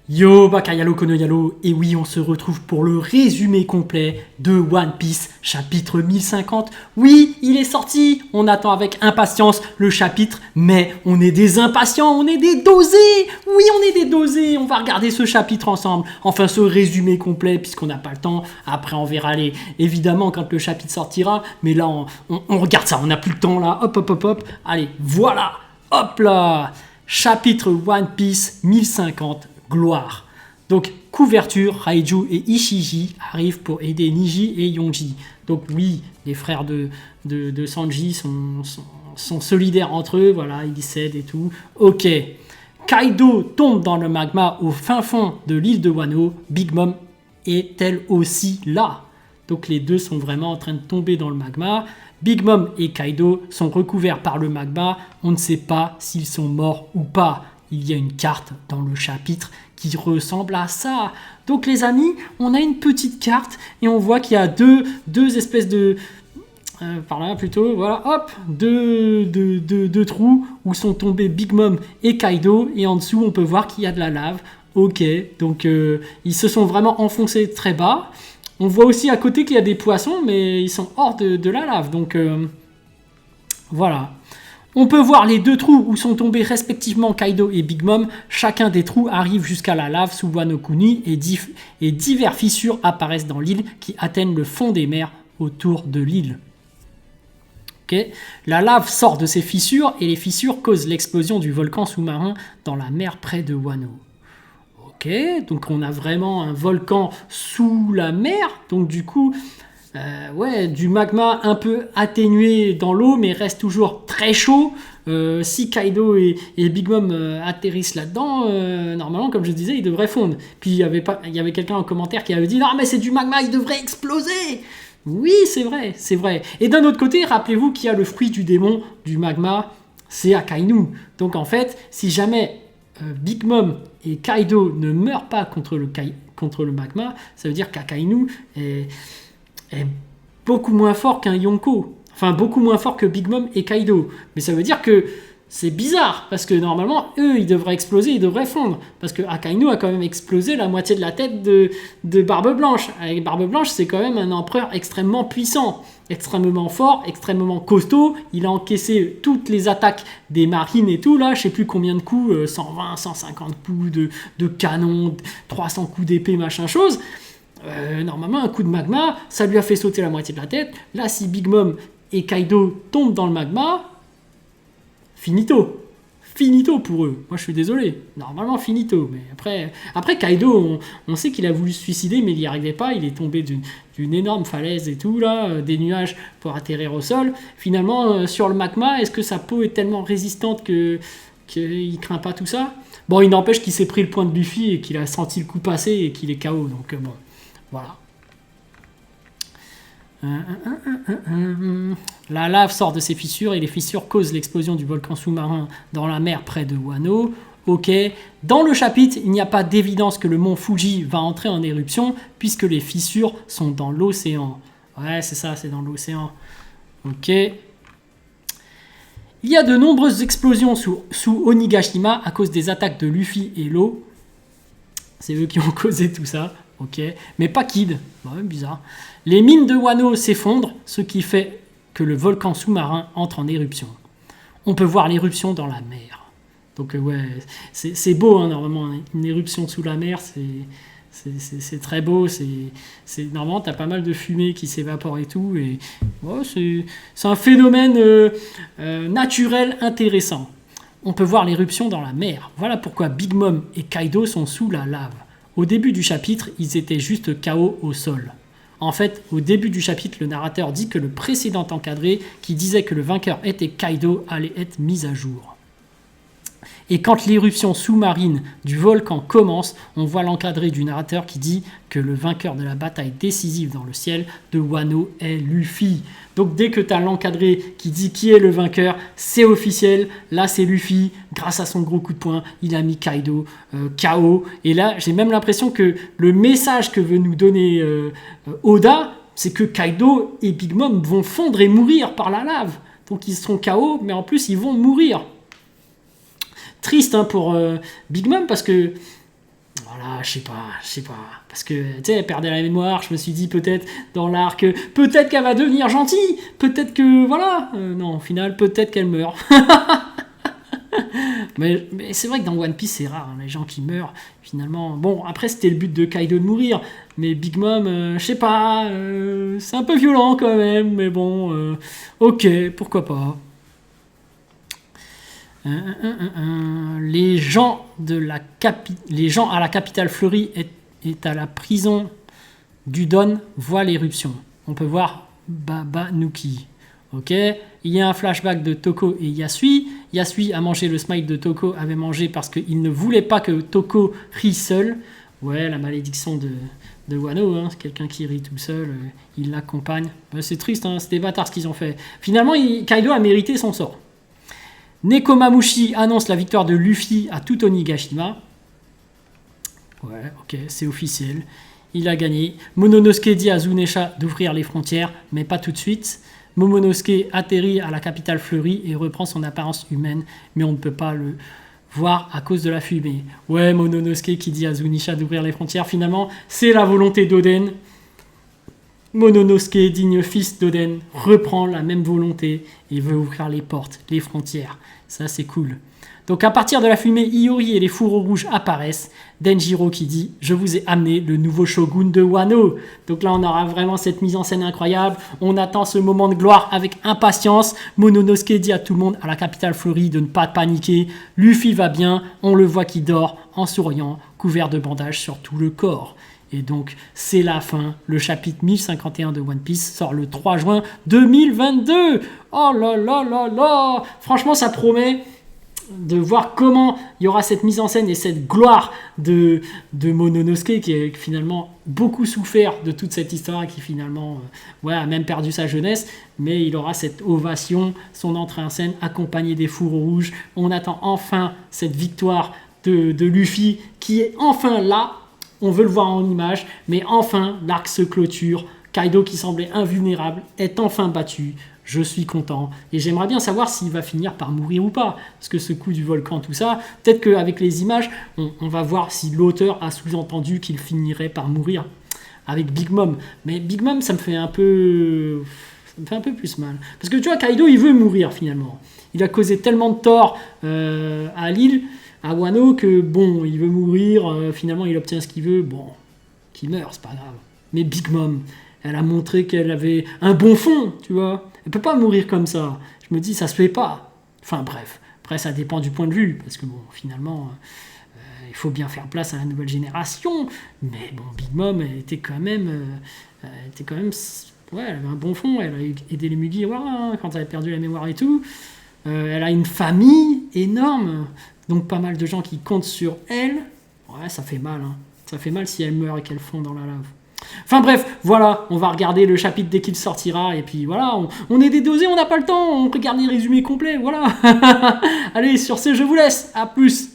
Yo, Bakayalo Konoyalo, et oui, on se retrouve pour le résumé complet de One Piece, chapitre 1050. Oui, il est sorti, on attend avec impatience le chapitre, mais on est des impatients, on est des dosés. Oui, on est des dosés, on va regarder ce chapitre ensemble, enfin ce résumé complet, puisqu'on n'a pas le temps. Après, on verra évidemment quand le chapitre sortira, mais là, on regarde ça, on n'a plus le temps là, hop, hop, hop, hop. Allez, voilà, hop là, chapitre One Piece 1050. Gloire. Donc, couverture, Raiju et Ishiji arrivent pour aider Niji et Yonji. Donc oui, les frères de Sanji sont solidaires entre eux, voilà, ils s'aident et tout. Ok. Kaido tombe dans le magma au fin fond de l'île de Wano. Big Mom est elle aussi là. Donc les deux sont vraiment en train de tomber dans le magma. Big Mom et Kaido sont recouverts par le magma. On ne sait pas s'ils sont morts ou pas. Il y a une carte dans le chapitre qui ressemble à ça. Donc les amis, on a une petite carte et on voit qu'il y a deux espèces de... par là plutôt, voilà, hop, deux trous où sont tombés Big Mom et Kaido. Et en dessous, on peut voir qu'il y a de la lave. Ok, donc ils se sont vraiment enfoncés très bas. On voit aussi à côté qu'il y a des poissons, mais ils sont hors de la lave. Donc voilà. On peut voir les deux trous où sont tombés respectivement Kaido et Big Mom. Chacun des trous arrive jusqu'à la lave sous Wano Kuni et divers fissures apparaissent dans l'île qui atteignent le fond des mers autour de l'île. Okay. La lave sort de ces fissures et les fissures causent l'explosion du volcan sous-marin dans la mer près de Wano. Ok, donc on a vraiment un volcan sous la mer, donc du coup... du magma un peu atténué dans l'eau, mais reste toujours très chaud. Si Kaido et Big Mom atterrissent là-dedans, normalement, comme je disais, ils devraient fondre. Puis il y avait quelqu'un en commentaire qui avait dit « Non, mais c'est du magma, il devrait exploser !» Oui, c'est vrai, c'est vrai. Et d'un autre côté, rappelez-vous qu'il y a le fruit du démon du magma, c'est Akainu. Donc en fait, si jamais Big Mom et Kaido ne meurent pas contre le magma, ça veut dire qu'Akainu est beaucoup moins fort qu'un Yonko. Enfin, beaucoup moins fort que Big Mom et Kaido. Mais ça veut dire que c'est bizarre, parce que normalement, eux, ils devraient exploser, ils devraient fondre. Parce que Akainu a quand même explosé la moitié de la tête de Barbe Blanche. Avec Barbe Blanche, c'est quand même un empereur extrêmement puissant, extrêmement fort, extrêmement costaud. Il a encaissé toutes les attaques des marines et tout, là, je sais plus combien de coups, 120, 150 coups de canon, 300 coups d'épée, machin chose. Normalement, un coup de magma, ça lui a fait sauter la moitié de la tête. Là, si Big Mom et Kaido tombent dans le magma, finito. Finito pour eux. Moi, je suis désolé. Normalement, finito. Mais après Kaido, on sait qu'il a voulu se suicider, mais il n'y arrivait pas. Il est tombé d'une énorme falaise et tout, là, des nuages pour atterrir au sol. Finalement, sur le magma, est-ce que sa peau est tellement résistante qu'il ne craint pas tout ça? Bon, il n'empêche qu'il s'est pris le point de Luffy et qu'il a senti le coup passer et qu'il est KO. Donc, bon. Voilà. La lave sort de ces fissures et les fissures causent l'explosion du volcan sous-marin dans la mer près de Wano. Ok. Dans le chapitre, il n'y a pas d'évidence que le mont Fuji va entrer en éruption puisque les fissures sont dans l'océan. Ouais, c'est ça, c'est dans l'océan. Ok. Il y a de nombreuses explosions sous Onigashima à cause des attaques de Luffy et l'eau. C'est eux qui ont causé tout ça. Ok, mais pas Kid, ouais, bizarre. Les mines de Wano s'effondrent, ce qui fait que le volcan sous-marin entre en éruption. On peut voir l'éruption dans la mer. Donc ouais, c'est beau, hein, normalement, une éruption sous la mer, c'est très beau. Normalement, t'as pas mal de fumée qui s'évapore et tout, et ouais, c'est un phénomène naturel intéressant. On peut voir l'éruption dans la mer. Voilà pourquoi Big Mom et Kaido sont sous la lave. Au début du chapitre, ils étaient juste KO au sol. En fait, au début du chapitre, le narrateur dit que le précédent encadré, qui disait que le vainqueur était Kaido, allait être mis à jour. Et quand l'éruption sous-marine du volcan commence, on voit l'encadré du narrateur qui dit que le vainqueur de la bataille décisive dans le ciel de Wano est Luffy. Donc dès que tu as l'encadré qui dit qui est le vainqueur, c'est officiel. Là, c'est Luffy. Grâce à son gros coup de poing, il a mis Kaido KO. Et là, j'ai même l'impression que le message que veut nous donner Oda, c'est que Kaido et Big Mom vont fondre et mourir par la lave. Donc ils seront KO, mais en plus, ils vont mourir. Triste, hein, pour Big Mom, parce que voilà, je sais pas. Parce que, tu sais, elle perdait la mémoire, je me suis dit peut-être dans l'arc, peut-être qu'elle va devenir gentille, peut-être que, voilà. Non, au final, peut-être qu'elle meurt. mais c'est vrai que dans One Piece, c'est rare, hein, les gens qui meurent, finalement. Bon, après, c'était le but de Kaido de mourir, mais Big Mom, je sais pas, c'est un peu violent quand même, mais bon, ok, pourquoi pas. Les gens à la capitale fleurie est à la prison du Don voient l'éruption. On peut voir Baba Nuki. Ok. Il y a un flashback de Toko et Yasui. Yasui a mangé le smile de Toko, avait mangé parce qu'il ne voulait pas que Toko rie seul. Ouais, la malédiction de Wano, hein, c'est quelqu'un qui rit tout seul, il l'accompagne. C'est triste, hein, c'est des bâtards ce qu'ils ont fait. Finalement, Kaido a mérité son sort. Nekomamushi annonce la victoire de Luffy à tout Onigashima. Ouais, ok, c'est officiel. Il a gagné. Momonosuke dit à Zunesha d'ouvrir les frontières, mais pas tout de suite. Momonosuke atterrit à la capitale fleurie et reprend son apparence humaine, mais on ne peut pas le voir à cause de la fumée. Ouais, Momonosuke qui dit à Zunisha d'ouvrir les frontières, finalement, c'est la volonté d'Oden. Momonosuke, digne fils d'Oden, reprend la même volonté et veut ouvrir les portes, les frontières. Ça, c'est cool. Donc, à partir de la fumée, Iori et les fourreaux rouges apparaissent. Denjiro qui dit « Je vous ai amené le nouveau shogun de Wano ». Donc là, on aura vraiment cette mise en scène incroyable. On attend ce moment de gloire avec impatience. Momonosuke dit à tout le monde à la capitale fleurie de ne pas paniquer. Luffy va bien. On le voit qui dort en souriant, couvert de bandages sur tout le corps. Et donc, c'est la fin. Le chapitre 1051 de One Piece sort le 3 juin 2022. Oh là là là là! Franchement, ça promet de voir comment il y aura cette mise en scène et cette gloire de Momonosuke qui a finalement beaucoup souffert de toute cette histoire, qui finalement a même perdu sa jeunesse, mais il aura cette ovation, son entrée en scène accompagnée des fourreaux rouges. On attend enfin cette victoire de Luffy qui est enfin là. On veut le voir en image, mais enfin l'arc se clôture. Kaido qui semblait invulnérable est enfin battu. Je suis content. Et j'aimerais bien savoir s'il va finir par mourir ou pas. Parce que ce coup du volcan, tout ça, peut-être qu'avec les images, on va voir si l'auteur a sous-entendu qu'il finirait par mourir avec Big Mom. Mais Big Mom, ça me fait un peu plus mal. Parce que tu vois, Kaido, il veut mourir finalement. Il a causé tellement de tort à l'île, à Wano, que bon, il veut mourir. Finalement, il obtient ce qu'il veut. Bon, qu'il meure, c'est pas grave. Mais Big Mom, elle a montré qu'elle avait un bon fond, tu vois. Elle peut pas mourir comme ça. Je me dis, ça se fait pas. Enfin bref, après ça dépend du point de vue, parce que bon, finalement, il faut bien faire place à la nouvelle génération. Mais bon, Big Mom, elle était quand même, ouais, elle avait un bon fond. Elle a aidé les Mugiwara hein, quand elle a perdu la mémoire et tout. Elle a une famille énorme, donc pas mal de gens qui comptent sur elle. Ouais, ça fait mal. Hein. Ça fait mal si elle meurt et qu'elle fond dans la lave. Enfin bref, voilà, on va regarder le chapitre dès qu'il sortira, et puis voilà, on est dédosé, on n'a pas le temps, on regarde les résumés complets, voilà. Allez, sur ce, je vous laisse, à plus.